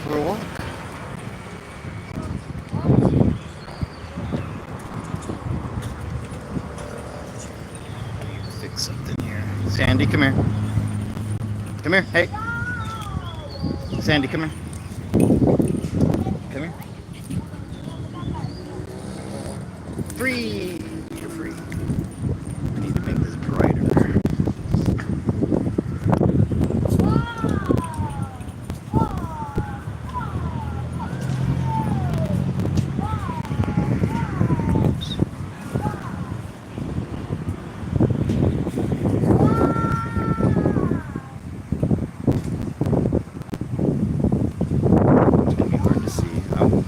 for a walk. Let me fix something here. Sandy, come here. Come here. Hey. Sandy, come here. Come here. Free. You're free. I need to make this brighter.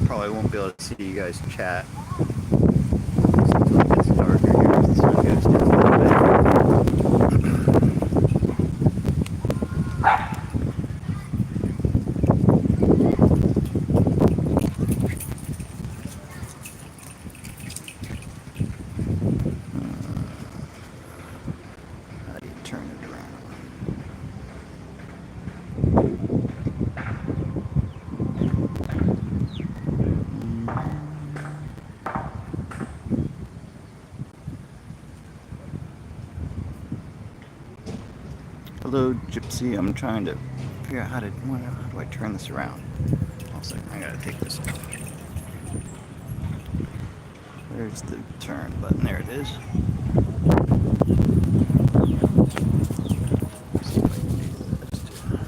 Probably won't be able to see you guys chat. It's darker here. The sun goes down a little bit. How do you turn it around? Hello, Gypsy. I'm trying to figure out how do I turn this around. Hold a second. I gotta take this off. Where's the turn button? There it is. Let's see if I can do this too.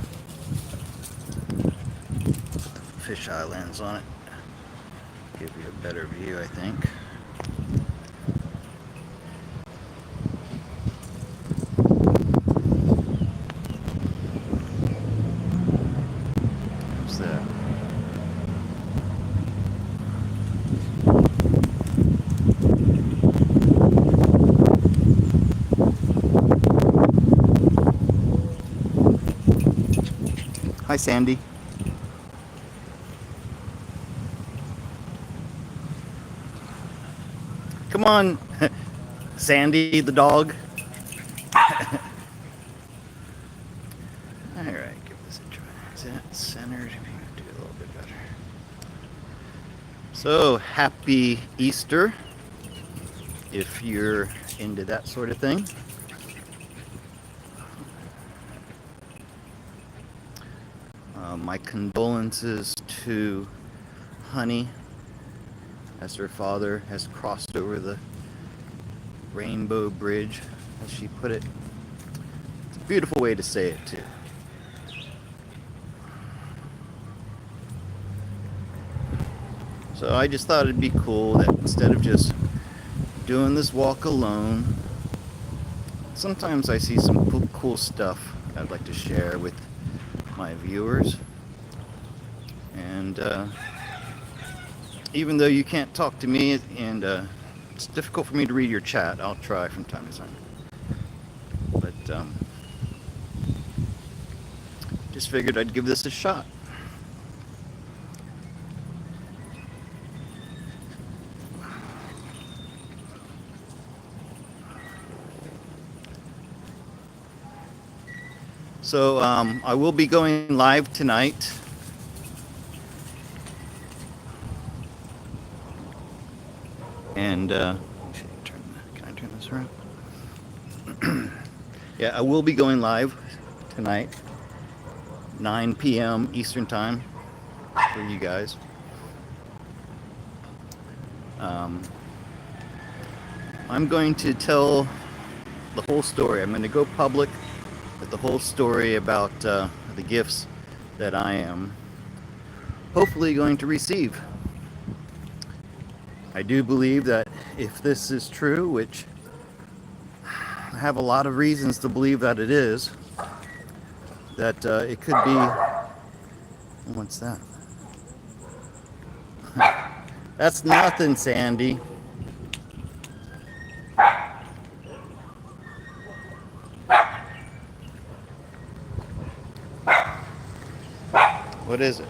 Put the fisheye lens on it. Give you a better view, I think. Hi, Sandy. Come on, Sandy the dog. All right, give this a try. Is that centered? Maybe do it a little bit better. So, happy Easter, if you're into that sort of thing. My condolences to Honey, as her father has crossed over the Rainbow Bridge, as she put it. It's a beautiful way to say it, too. So I just thought it'd be cool that instead of just doing this walk alone, sometimes I see some cool stuff I'd like to share with my viewers. And even though you can't talk to me and it's difficult for me to read your chat, I'll try from time to time. But just figured I'd give this a shot. So I will be going live tonight. And can I turn this around? Yeah, I will be going live tonight, 9 p.m. Eastern Time for you guys. I'm going to tell the whole story. I'm going to go public with the whole story about the gifts that I am hopefully going to receive. I do believe that if this is true, which I have a lot of reasons to believe that it is, that it could be... What's that? That's nothing, Sandy. What is it?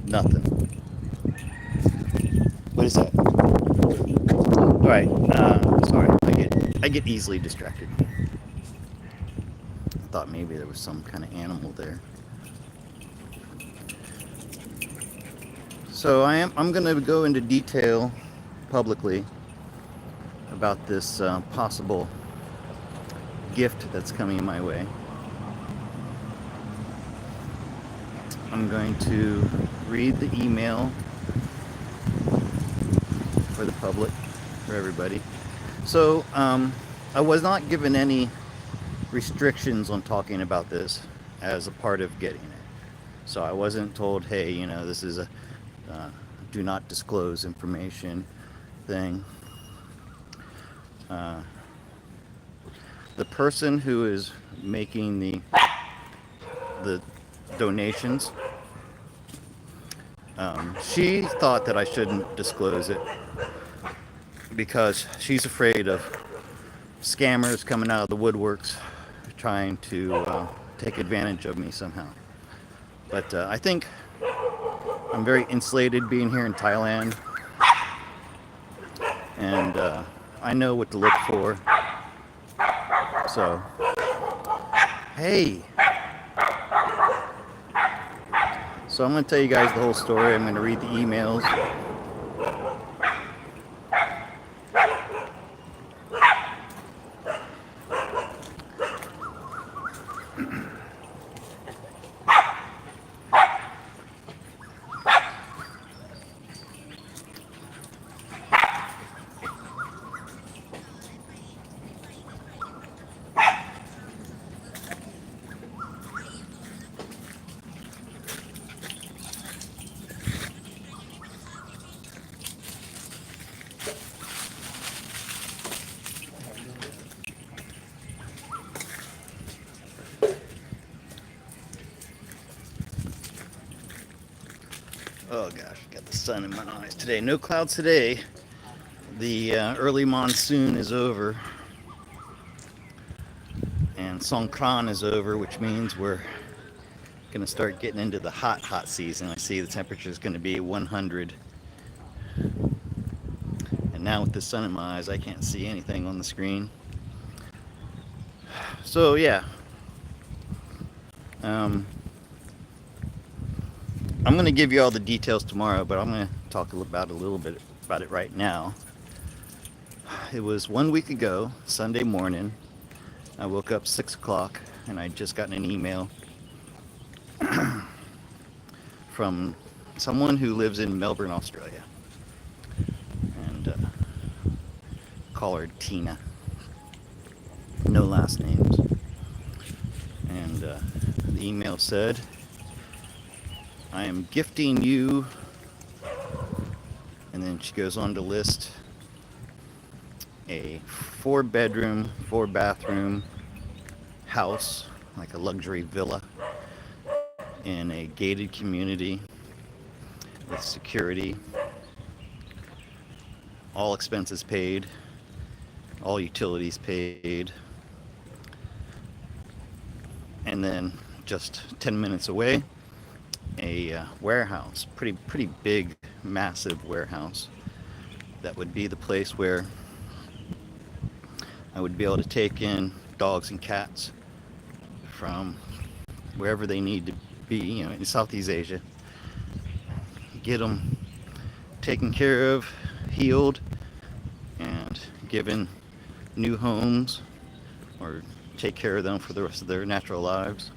Nothing. What is that? All right. Sorry. I get I get easily distracted. I thought maybe there was some kind of animal there. So I'm going to go into detail publicly about this possible gift that's coming my way. I'm going to read the email for the public, for everybody. So I was not given any restrictions on talking about this as a part of getting it. So I wasn't told, hey, you know, this is a do not disclose information thing. The person who is making the donations, she thought that I shouldn't disclose it because she's afraid of scammers coming out of the woodworks trying to take advantage of me somehow. But I think I'm very insulated being here in Thailand, and I know what to look for. So, hey. So I'm going to tell you guys the whole story. I'm going to read the emails. Oh gosh, got the sun in my eyes today. No clouds today. The early monsoon is over, and Songkran is over, which means we're going to start getting into the hot season. I see the temperature is going to be 100. And now with the sun in my eyes, I can't see anything on the screen. So yeah. I'm going to give you all the details tomorrow, but I'm going to talk about a little bit about it right now. It was 1 week ago, Sunday morning. I woke up 6 o'clock and I'd just gotten an email from someone who lives in Melbourne, Australia. And call her Tina. No last names. And the email said, I am gifting you, and then she goes on to list a 4-bedroom, 4-bathroom house, like a luxury villa in a gated community with security, all expenses paid, all utilities paid, and then just 10 minutes away, a warehouse, pretty big, massive warehouse that would be the place where I would be able to take in dogs and cats from wherever they need to be, you know, in Southeast Asia, get them taken care of, healed, and given new homes, or take care of them for the rest of their natural lives.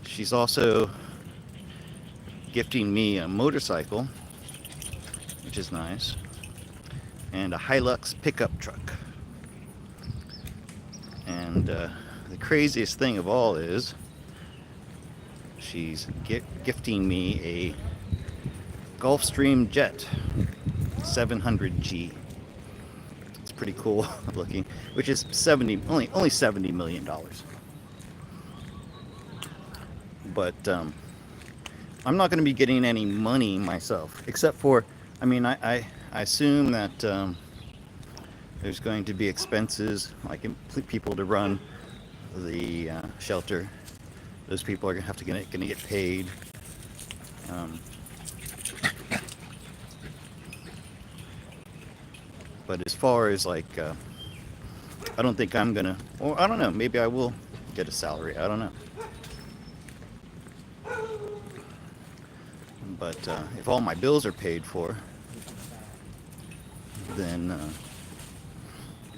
She's also gifting me a motorcycle, which is nice, and a Hilux pickup truck. And the craziest thing of all is she's gifting me a Gulfstream Jet 700G. It's pretty cool looking, which is only $70 million. But I'm not going to be getting any money myself, except for, I mean, I assume that there's going to be expenses, like people to run the shelter. Those people are going to get paid. But as far as like, I don't think I'm gonna, or I don't know, maybe I will get a salary. I don't know. But if all my bills are paid for, then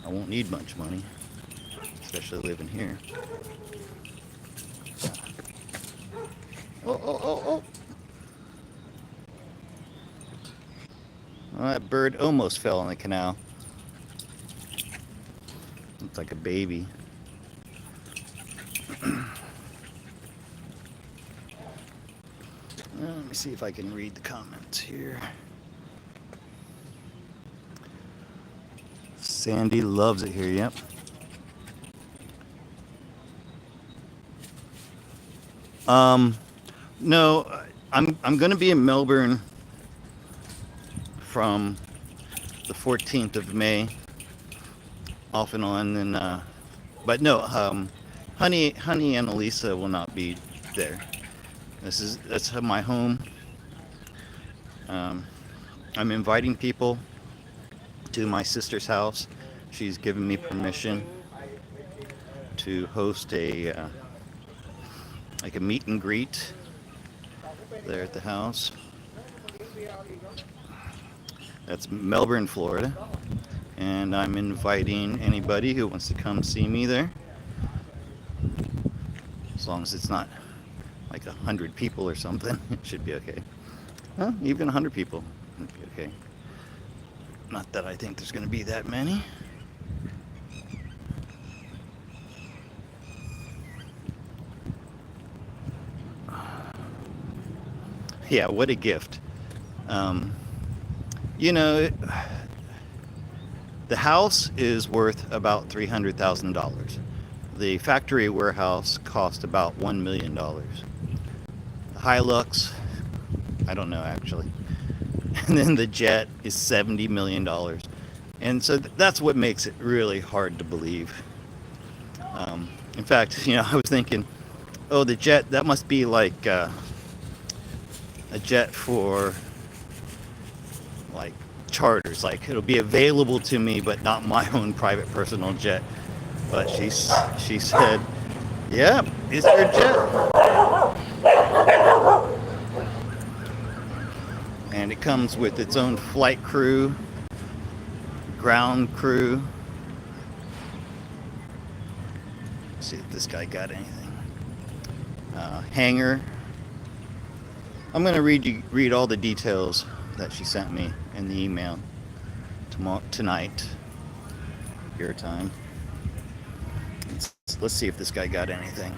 I won't need much money, especially living here. Oh, oh, oh, oh. Well, that bird almost fell in the canal. Looks like a baby. Let me see if I can read the comments here. Sandy loves it here, yep. No, I'm going to be in Melbourne from the 14th of May, off and on, and but no, Honey and Elisa will not be there. That's my home. I'm inviting people to my sister's house. She's given me permission to host a like a meet and greet there at the house. That's Melbourne, Florida, and I'm inviting anybody who wants to come see me there, as long as it's not like 100 people or something. It should be okay. Huh? Even 100 people would be okay. Not that I think there's going to be that many. Yeah, what a gift. You know, the house is worth about $300,000. The factory warehouse cost about $1 million. The Hilux, I don't know actually. And then the jet is $70 million. And so that's what makes it really hard to believe. In fact, I was thinking, oh, the jet, that must be like a jet for like charters. Like it'll be available to me, but not my own private personal jet. But she said, yeah, it's your jet. And it comes with its own flight crew, ground crew. Let's see if this guy got anything. Hangar. I'm going to read all the details that she sent me in the email tonight, your time. Let's see if this guy got anything.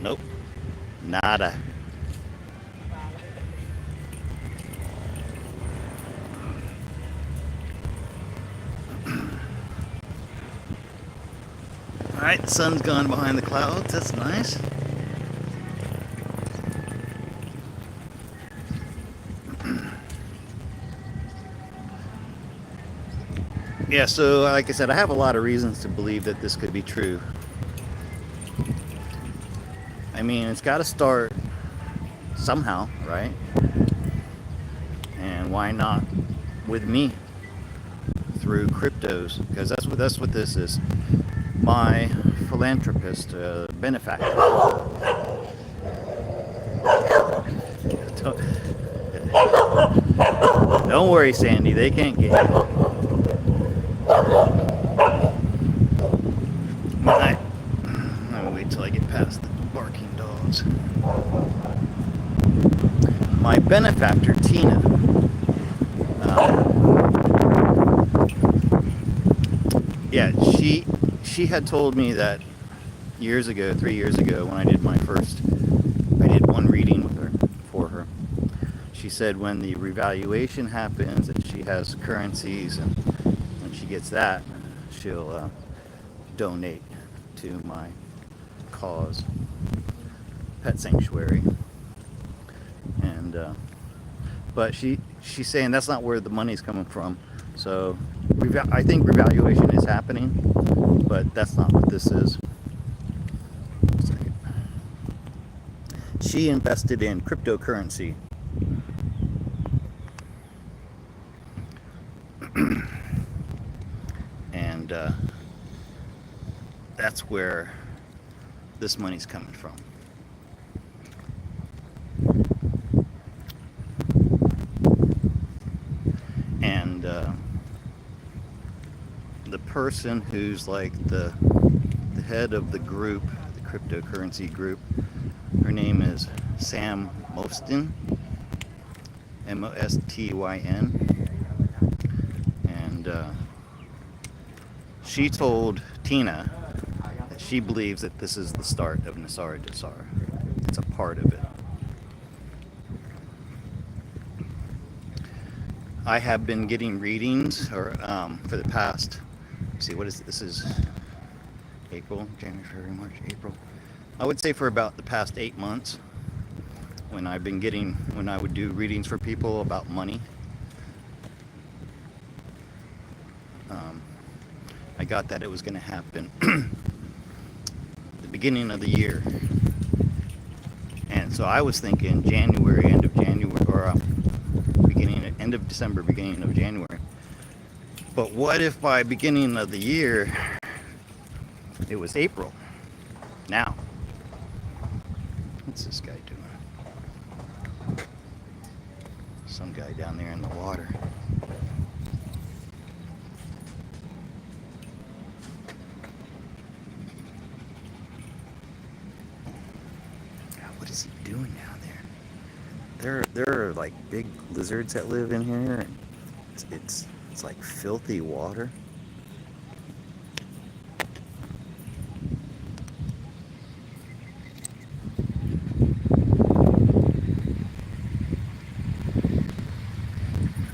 Nope. Nada. Alright, the sun's gone behind the clouds. That's nice. Yeah, so like I said, I have a lot of reasons to believe that this could be true. I mean, it's got to start somehow, right? And why not with me through cryptos? Because that's what this is. My philanthropist, benefactor. Don't worry, Sandy. They can't get you. I'll wait till I get past the barking dogs. My benefactor, Tina, yeah, she had told me that 3 years ago, when I did one reading with her, for her. She said when the revaluation happens, that she has currencies, and when she gets that, she'll donate to my cause, Pet Sanctuary. And but she's saying that's not where the money's coming from. So I think revaluation is happening, but that's not what this is. She invested in cryptocurrency. And that's where this money's coming from. And the person who's like the head of the group, the cryptocurrency group, her name is Sam Mostyn, Mostyn. And she told Tina that she believes that this is the start of NESARA GESARA. It's a part of it. I have been getting readings for the past, let's see, what is this is April, January, February, March, April. I would say for about the past 8 months, when I would do readings for people about money. I got that it was going to happen the beginning of the year. And so I was thinking January, end of January, or end of December, beginning of January. But what if by beginning of the year it was April? Now, what's this guy doing? Some guy down there in the water. What is he doing down there? There are like big lizards that live in here, and it's like filthy water.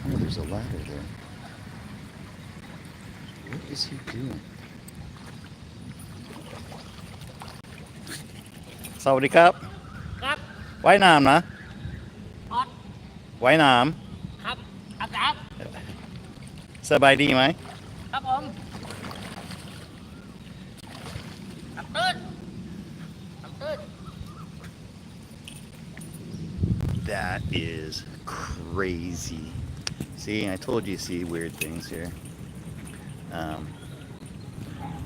Oh, there's a ladder there. What is he doing? สวัสดีครับ ครับ ว่ายน้ำนะ ฮอต ว่ายน้ ครับอากาศ ำสบายดีไหม ครับผมน้ำตื้นน้ำตื้น That is crazy. See, I told you see weird things here.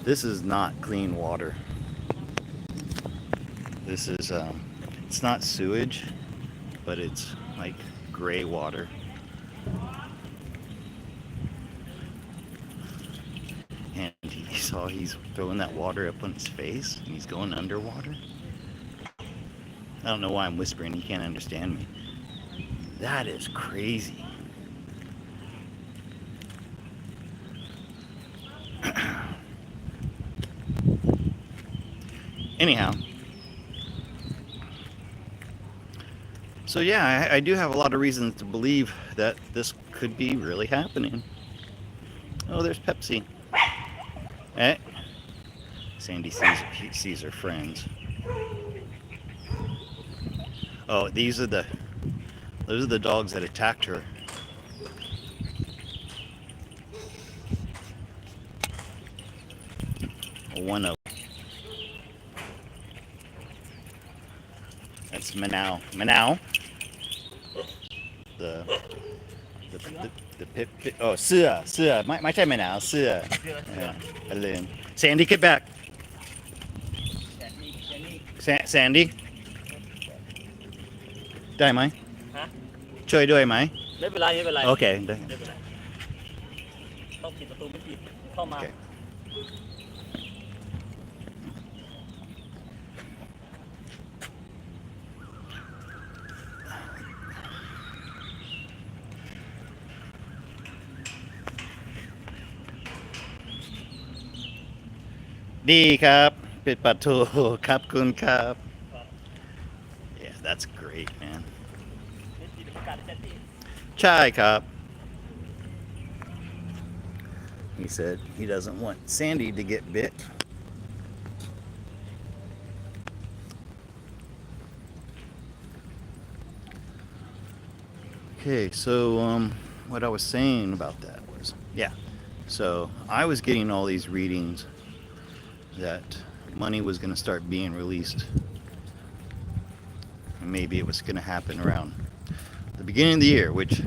This is not clean water. This is, it's not sewage, but it's like gray water. And he saw he's throwing that water up on his face, and he's going underwater. I don't know why I'm whispering, he can't understand me. That is crazy. Anyhow, so yeah, I do have a lot of reasons to believe that this could be really happening. Oh, there's Pepsi. Eh? Sandy sees her friends. Oh, those are the dogs that attacked her. One of that's Manao. Manao. The pit. Oh, เสื้อไม่ใช่ Manao เสื้อ I learned. Sandy, get back. Sandy. ได้ไหม ฮะ ช่วยด้วยไหม ไม่เป็นไรไม่เป็นไร โอเคได้ ไม่เป็นไรต้องปิดประตูไม่ปิดเข้ามา โอเค ดีครับปิดประตูครับคุณครับ Yeah, that's great, man. ไม่ปิดประกาศจะติด ใช่ครับ He said he doesn't want Sandy to get bit. Okay, so what I was saying about that was, yeah. So I was getting all these readings that money was going to start being released, and maybe it was going to happen around the beginning of the year, which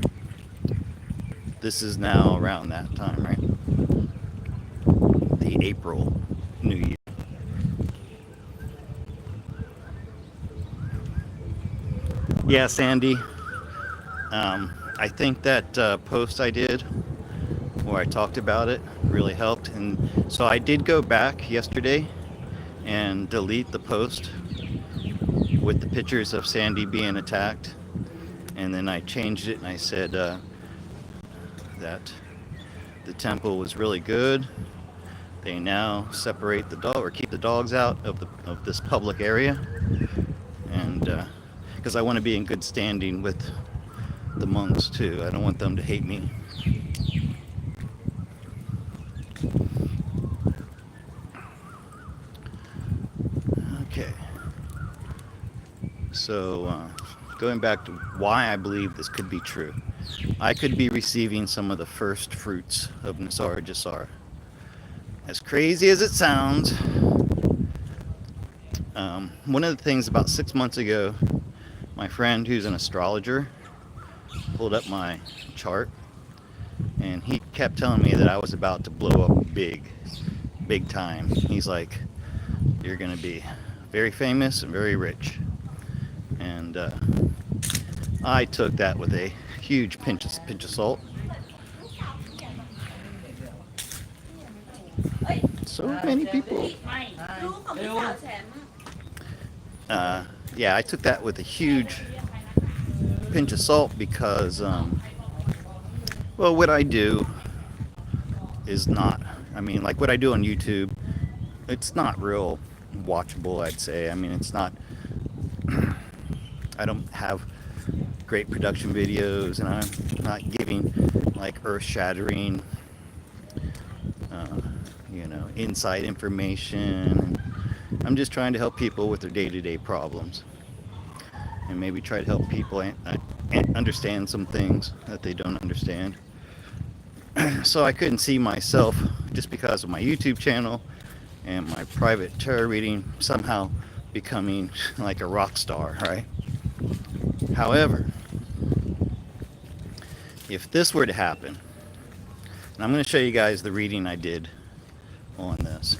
this is now around that time, right? The April New Year. Yeah, Sandy. I think that post I did where I talked about it really helped. And so I did go back yesterday and delete the post with the pictures of Sandy being attacked. And then I changed it and I said that the temple was really good. They now separate the dog or keep the dogs out of this public area. And because I want to be in good standing with the monks too. I don't want them to hate me. Okay. So going back to why I believe this could be true. I could be receiving some of the first fruits of Nasara Jasara. As crazy as it sounds, one of the things about 6 months ago, my friend who's an astrologer pulled up my chart and he kept telling me that I was about to blow up big time. He's like, you're gonna be very famous and very rich. And I took that with a huge pinch of salt. So many people. Yeah, I took that with a huge pinch of salt because, well, what I do is not, I mean, like what I do on YouTube, it's not real watchable, I'd say. I mean, it's not, I don't have great production videos, and I'm not giving like earth-shattering, inside information. I'm just trying to help people with their day-to-day problems, and maybe try to help people understand some things that they don't understand. So I couldn't see myself, just because of my YouTube channel and my private tarot reading, somehow becoming like a rock star, right? However, if this were to happen, and I'm going to show you guys the reading I did on this.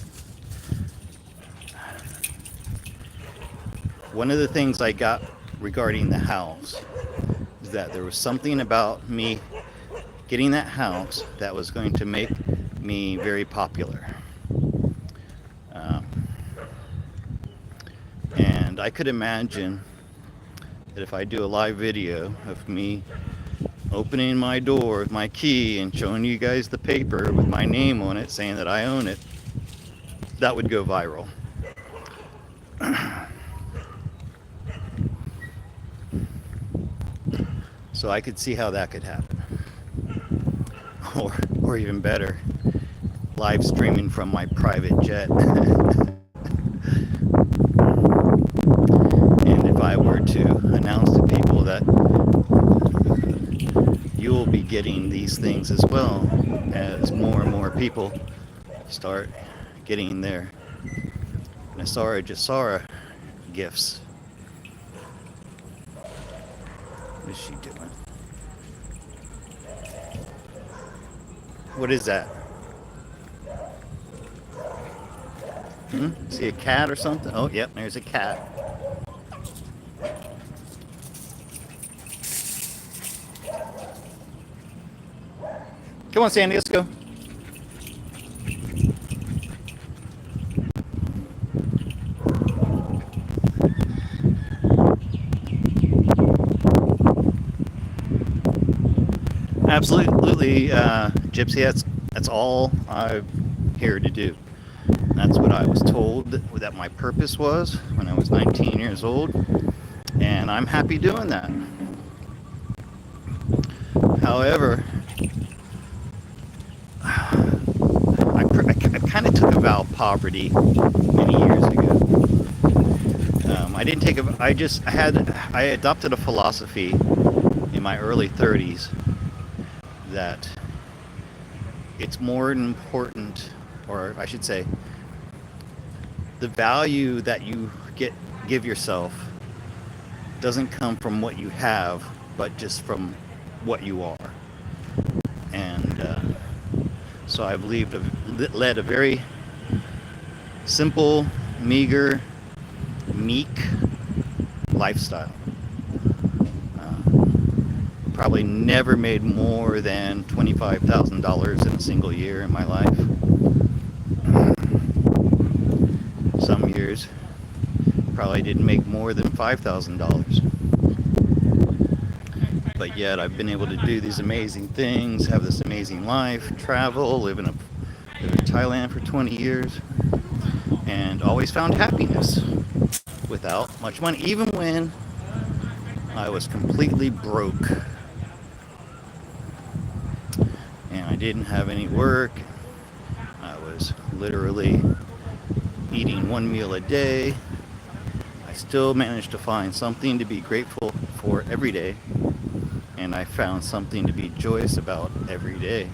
One of the things I got regarding the house is that there was something about me getting that house that was going to make me very popular. And I could imagine that if I do a live video of me opening my door with my key and showing you guys the paper with my name on it saying that I own it, that would go viral. So I could see how that could happen. Or even better, live streaming from my private jet. And if I were to announce to people that you will be getting these things as well, as more and more people start getting their Nasara Jasara gifts. What is she doing? What is that? See a cat or something? Oh, yep, there's a cat. Come on, Sandy, let's go. Absolutely, Gypsy, that's all I'm here to do. That's what I was told that my purpose was when I was 19 years old, and I'm happy doing that. However, about poverty many years ago. I didn't take a. I adopted a philosophy in my early 30s that it's more important, or I should say, the value that you give yourself doesn't come from what you have, but just from what you are. And so I've led a very simple, meager, meek lifestyle. Probably never made more than $25,000 in a single year in my life. Some years probably didn't make more than $5,000. But yet I've been able to do these amazing things, have this amazing life, travel, live in Thailand for 20 years, and always found happiness without much money, even when I was completely broke and I didn't have any work. I was literally eating one meal a day. I still managed to find something to be grateful for every day, and I found something to be joyous about every day.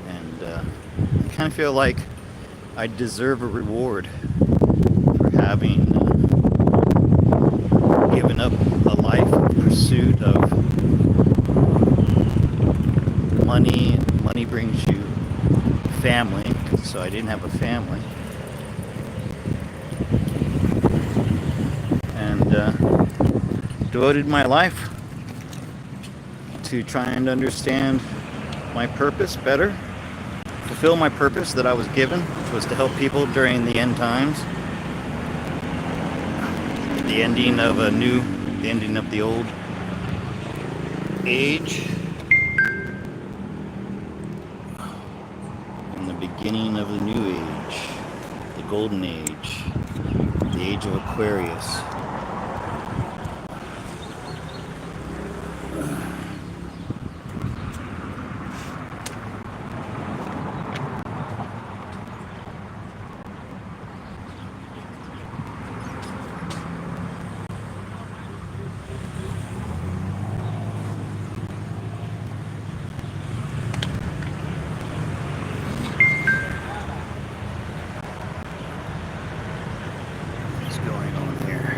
And I kind of feel like I deserve a reward for having given up a life of pursuit of money. Money brings you family, so I didn't have a family. And devoted my life to trying to understand my purpose better, fulfill my purpose that I was given, which was to help people during the end times, the ending of the old age, and the beginning of the new age, the golden age, the age of Aquarius. What's going on here?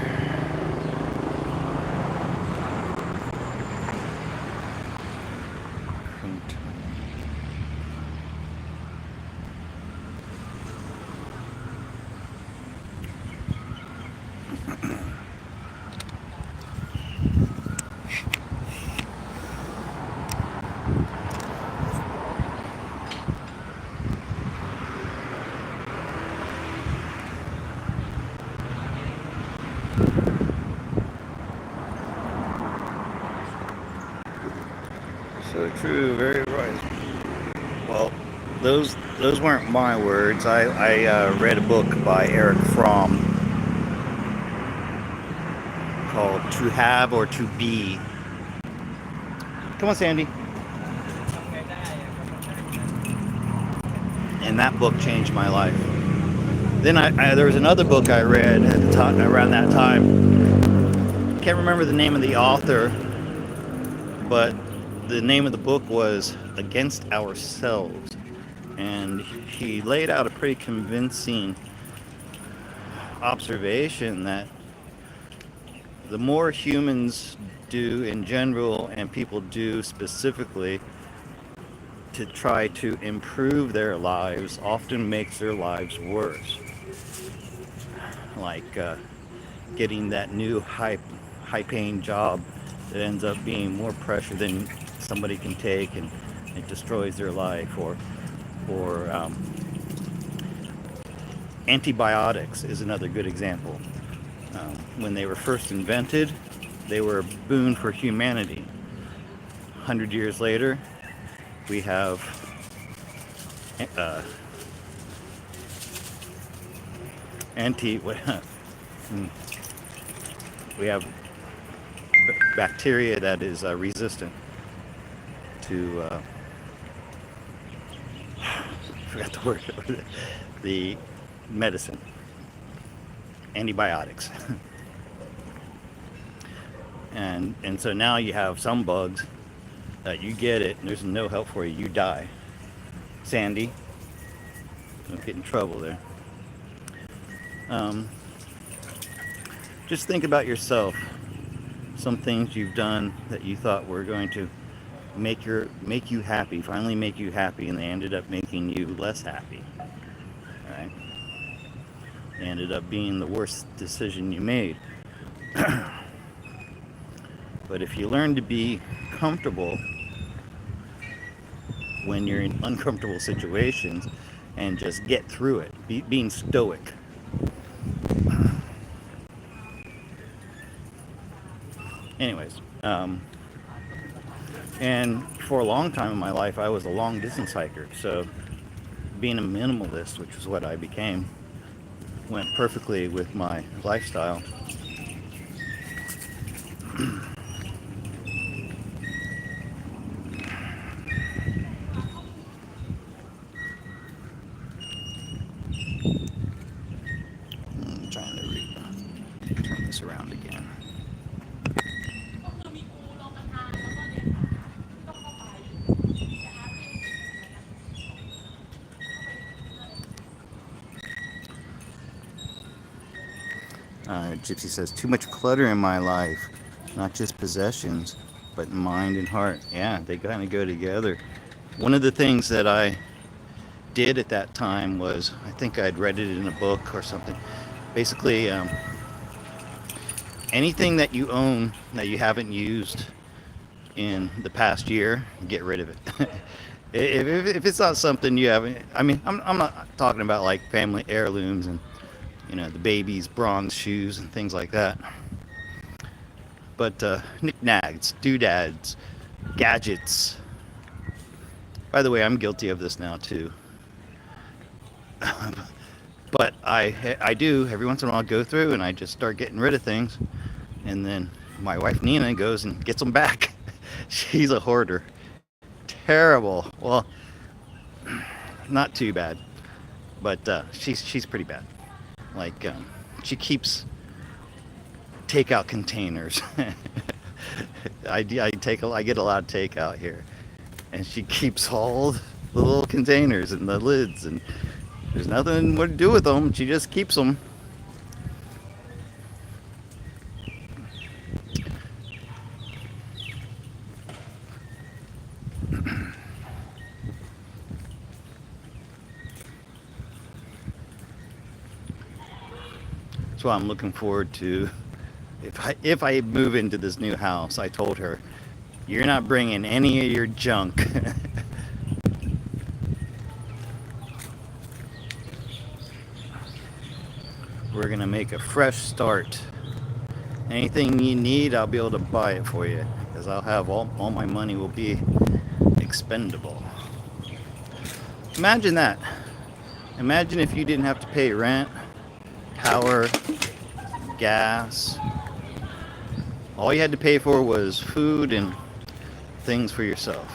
So true, very right. Well, those weren't my words. I read a book by Eric Fromm called "To Have or to Be." Come on, Sandy. And that book changed my life. Then there was another book I read at the time, around that time. Can't remember the name of the author, but the name of the book was Against Ourselves, and he laid out a pretty convincing observation that the more humans do in general and people do specifically to try to improve their lives often makes their lives worse. Like getting that new high-paying job that ends up being more pressure than somebody can take, and it destroys their life. Or antibiotics is another good example. When they were first invented, they were a boon for humanity. 100 years later, we have we have bacteria that is resistant to forgot the word, the medicine, antibiotics. And so now you have some bugs that you get it and there's no help for you, you die. Sandy, don't get in trouble there. Um, just think about yourself. Some things you've done that you thought were going to make you happy, finally make you happy, and they ended up making you less happy. Right? They ended up being the worst decision you made. But if you learn to be comfortable when you're in uncomfortable situations and just get through it, being stoic. Anyways, and for a long time in my life, I was a long distance hiker. So being a minimalist, which is what I became, went perfectly with my lifestyle. I'm trying to turn this around again. Gypsy says, too much clutter in my life, not just possessions, but mind and heart. Yeah, they kind of go together. One of the things that I did at that time was, I think I'd read it in a book or something. Basically, anything that you own that you haven't used in the past year, get rid of it. if it's not something you haven't, I mean, I'm not talking about like family heirlooms and, you know, the baby's bronze shoes and things like that. But knickknacks, doodads, gadgets. By the way, I'm guilty of this now too. But I do every once in a while go through and I just start getting rid of things, and then my wife Nina goes and gets them back. She's a hoarder. Terrible. Well, not too bad, but she's pretty bad. Like she keeps takeout containers. I get a lot of takeout here, and she keeps all the little containers and the lids, and there's nothing what to do with them. She just keeps them. So I'm looking forward to, if I move into this new house, I told her, you're not bringing any of your junk. We're gonna make a fresh start. Anything you need, I'll be able to buy it for you, because I'll have all my money will be expendable. Imagine that. Imagine if you didn't have to pay rent, power, gas. All you had to pay for was food and things for yourself.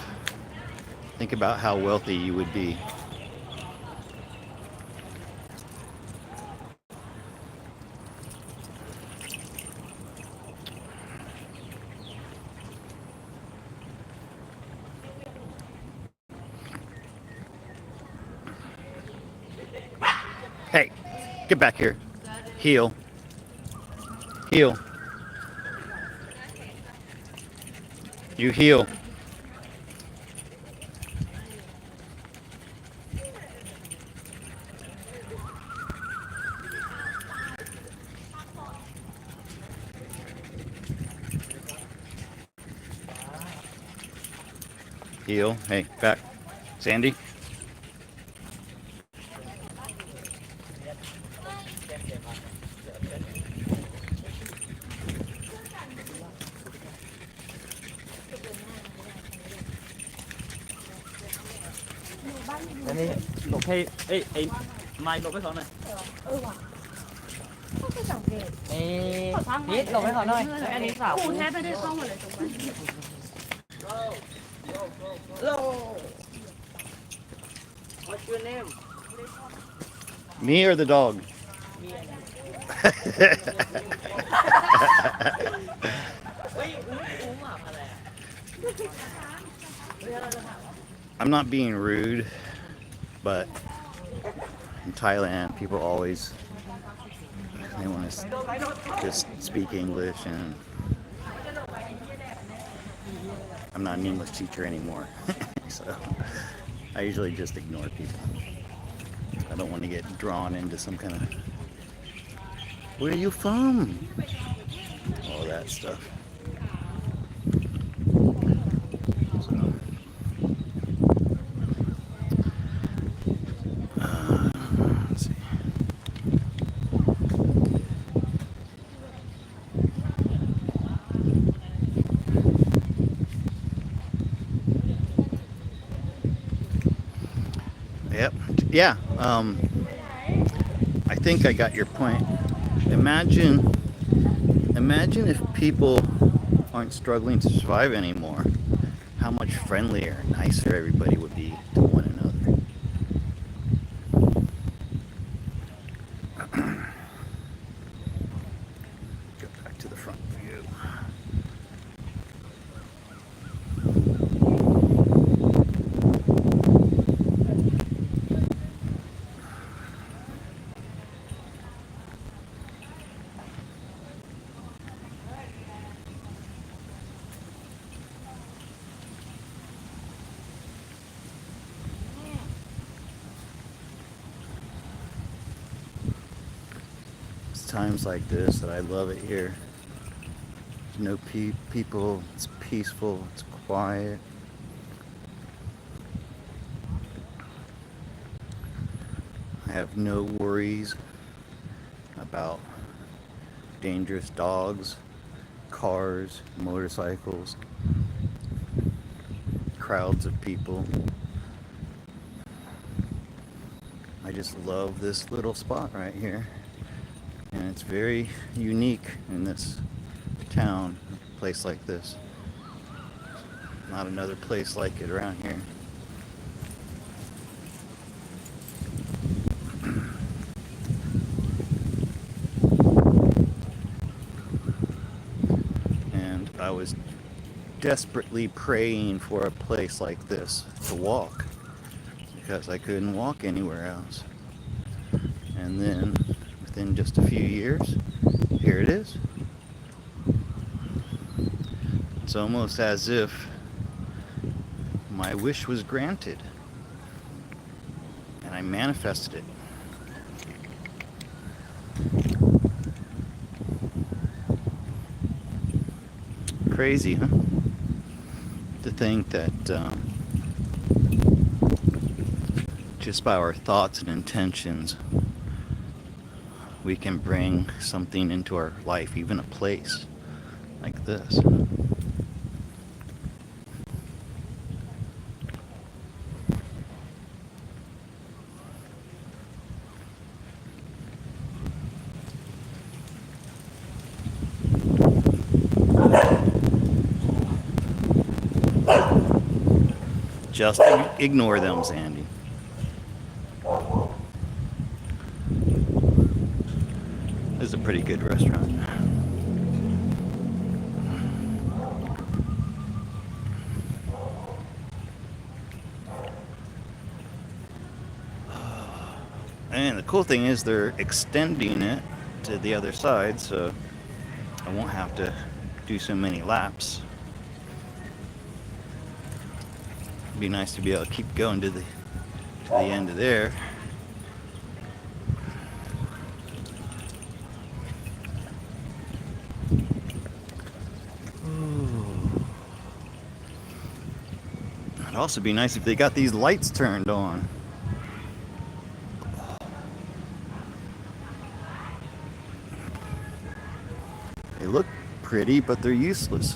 Think about how wealthy you would be. Hey, get back here. Heel. Heel. You heel. Heel. Hey, back. Sandy. Anh đi nộp hay ê mai nộp với họ này. Ê biết nộp với họ thôi. Anh đi vào. cụ thểไปได้เข้ามาเลยตรงนั้น Lô. What's your name? Me or the dog? I'm not being rude, but in Thailand, people always they want to just speak English, and I'm not an English teacher anymore, so I usually just ignore people. I don't want to get drawn into some kind of "Where are you from?" all that stuff. So, let's see. Yep. Yeah. I think I got your point. Imagine if people aren't struggling to survive anymore, how much friendlier and nicer everybody would be to one another. Go back to the front view. It's times like this that I love it here. No people, it's peaceful, it's quiet. I have no worries about dangerous dogs, cars, motorcycles, crowds of people. I just love this little spot right here. And it's very unique in this town, a place like this. Not another place like it around here. And I was desperately praying for a place like this to walk, because I couldn't walk anywhere else. And then within just a few years, here it is. It's almost as if my wish was granted and I manifested it. Crazy, huh? To think that just by our thoughts and intentions, we can bring something into our life, even a place like this. Just ignore them, Sandy. This is a pretty good restaurant. And the cool thing is they're extending it to the other side, so I won't have to do so many laps. It'd be nice to be able to keep going to the end of there. It'd also be nice if they got these lights turned on. They look pretty, but they're useless.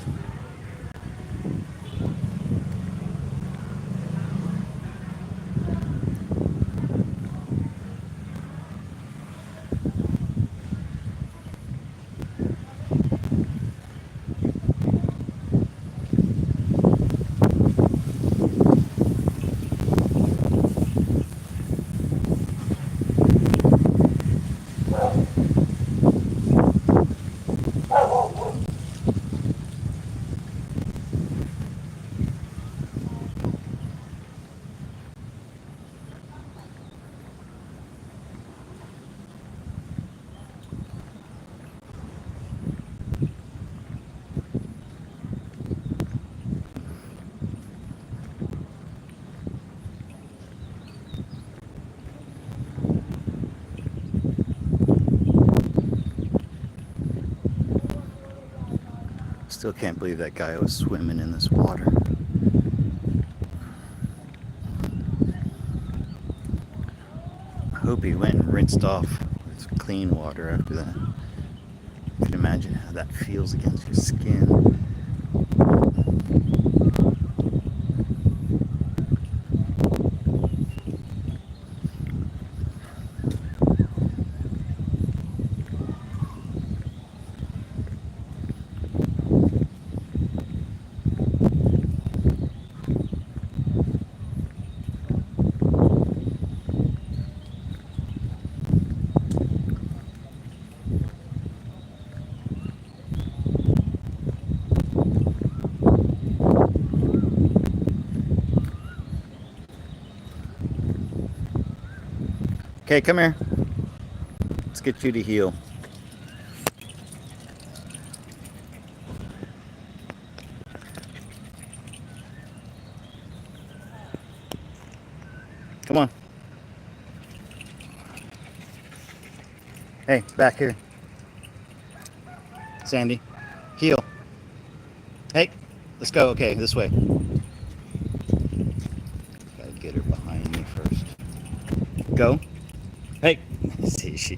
Still can't believe that guy was swimming in this water. I hope he went and rinsed off with clean water after that. You can imagine how that feels against your skin. Okay, come here. Let's get you to heel. Come on. Hey, back here. Sandy, heel. Hey, let's go. Okay, this way. Gotta get her behind me first. Go. Hey. See, she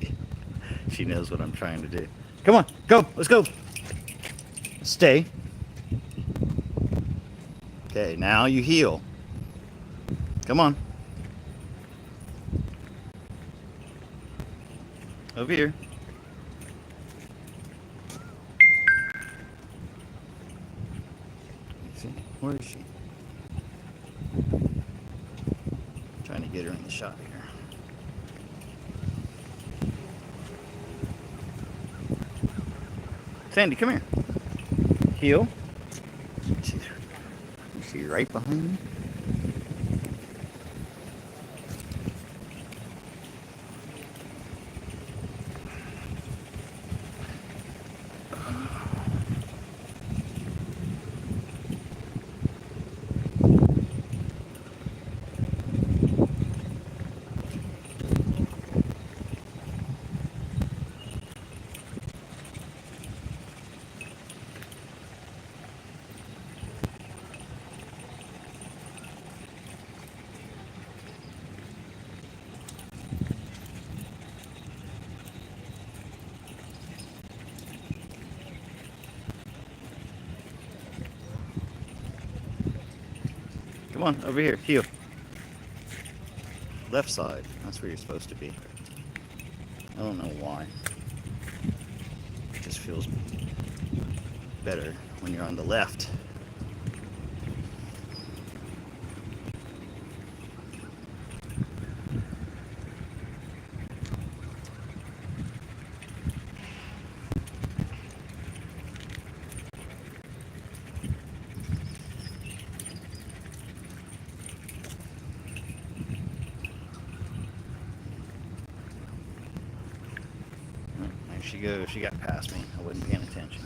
knows what I'm trying to do. Come on, go. Let's go. Stay. Okay, now you heel. Come on. Over here. See, where is she? Trying to get her in the shot here. Sandy, come here. Heel. She's right behind me. Come on, over here, heel. Left side, that's where you're supposed to be. I don't know why. It just feels better when you're on the left. There she goes. She got past me. I wasn't paying attention.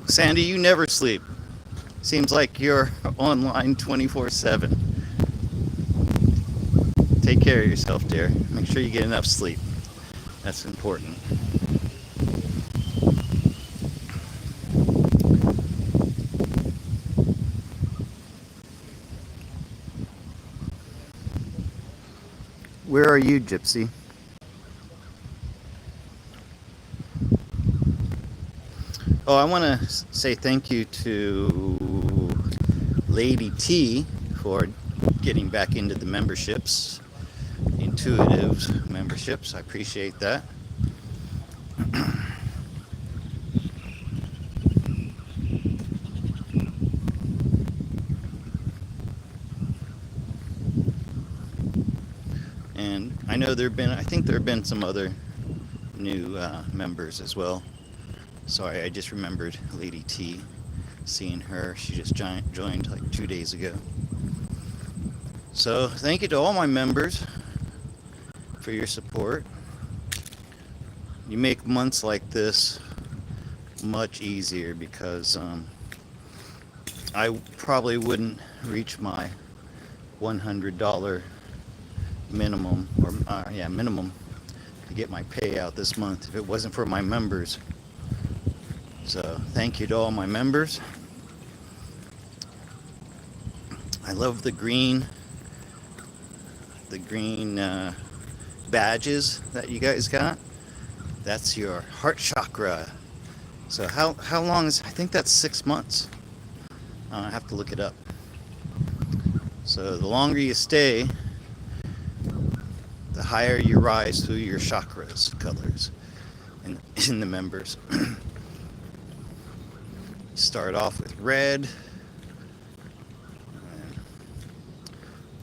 Sandy, you never sleep. Seems like you're online 24/7. Take care of yourself, dear. Make sure you get enough sleep. That's important. Where are you, Gypsy? Oh, I want to say thank you to Lady T for getting back into the memberships, intuitive memberships. I appreciate that. And I know I think there have been some other new members as well. Sorry, I just remembered Lady T. Seeing her, she just joined like 2 days ago. So thank you to all my members for your support. You make months like this much easier because I probably wouldn't reach my $100 minimum, or minimum to get my payout this month if it wasn't for my members. So thank you to all my members. I love the green badges that you guys got. That's your heart chakra. So how long is, I think that's 6 months. I have to look it up. So the longer you stay, the higher you rise through your chakras colors in the members. Start off with red,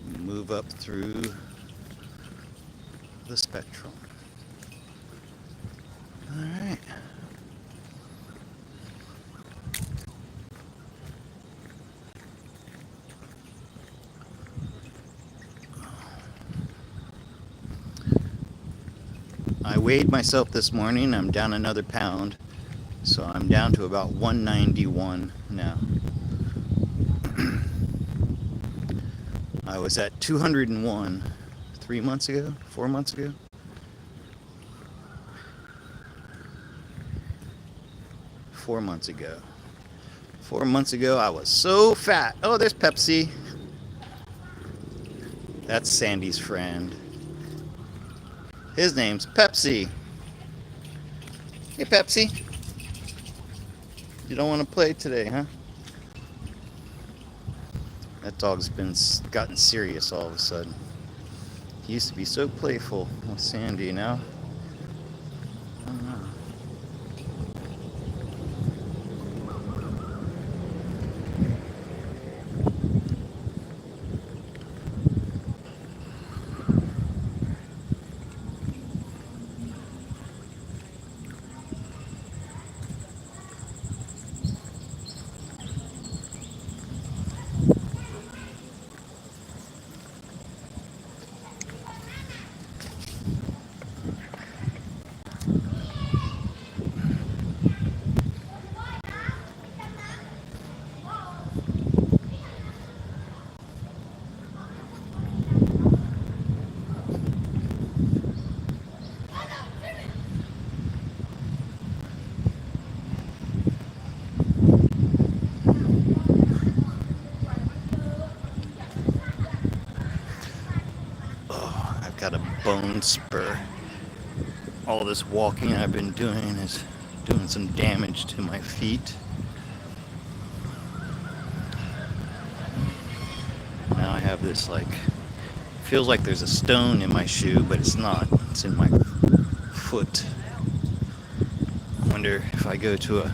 and move up through the spectrum. All right. I weighed myself this morning. I'm down another pound. So I'm down to about 191 now. I was at 201 4 months ago. 4 months ago. 4 months ago I was so fat. Oh, there's Pepsi. That's Sandy's friend. His name's Pepsi. Hey, Pepsi. You don't want to play today, huh? That dog's gotten serious all of a sudden. He used to be so playful with Sandy now. I don't know. Got a bone spur. All this walking I've been doing is doing some damage to my feet. Now I have this, like, feels like there's a stone in my shoe, but it's not. It's in my foot. I wonder if I go to a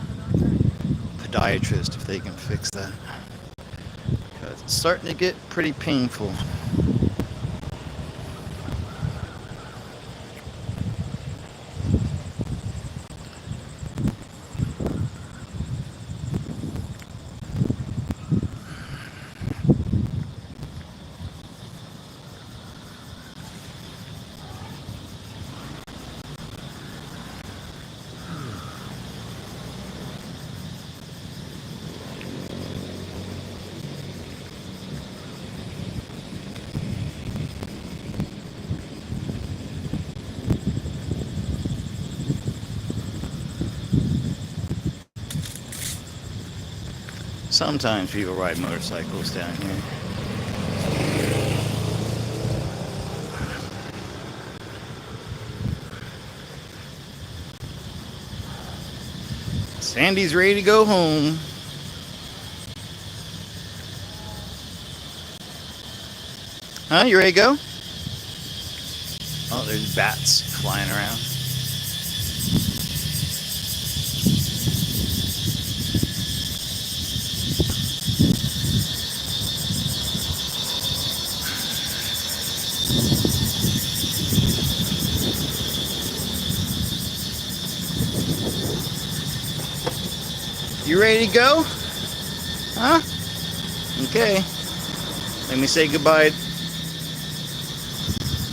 podiatrist if they can fix that. Because it's starting to get pretty painful. Sometimes people ride motorcycles down here. Sandy's ready to go home. Huh? You ready to go? Oh, there's bats flying around. You ready to go? Huh? Okay. Let me say goodbye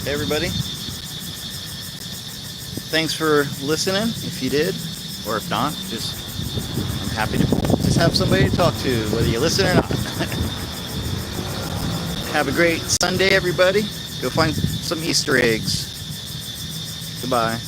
to everybody. Thanks for listening, if you did, or if not, just I'm happy to just have somebody to talk to, whether you listen or not. Have a great Sunday, everybody. Go find some Easter eggs. Goodbye.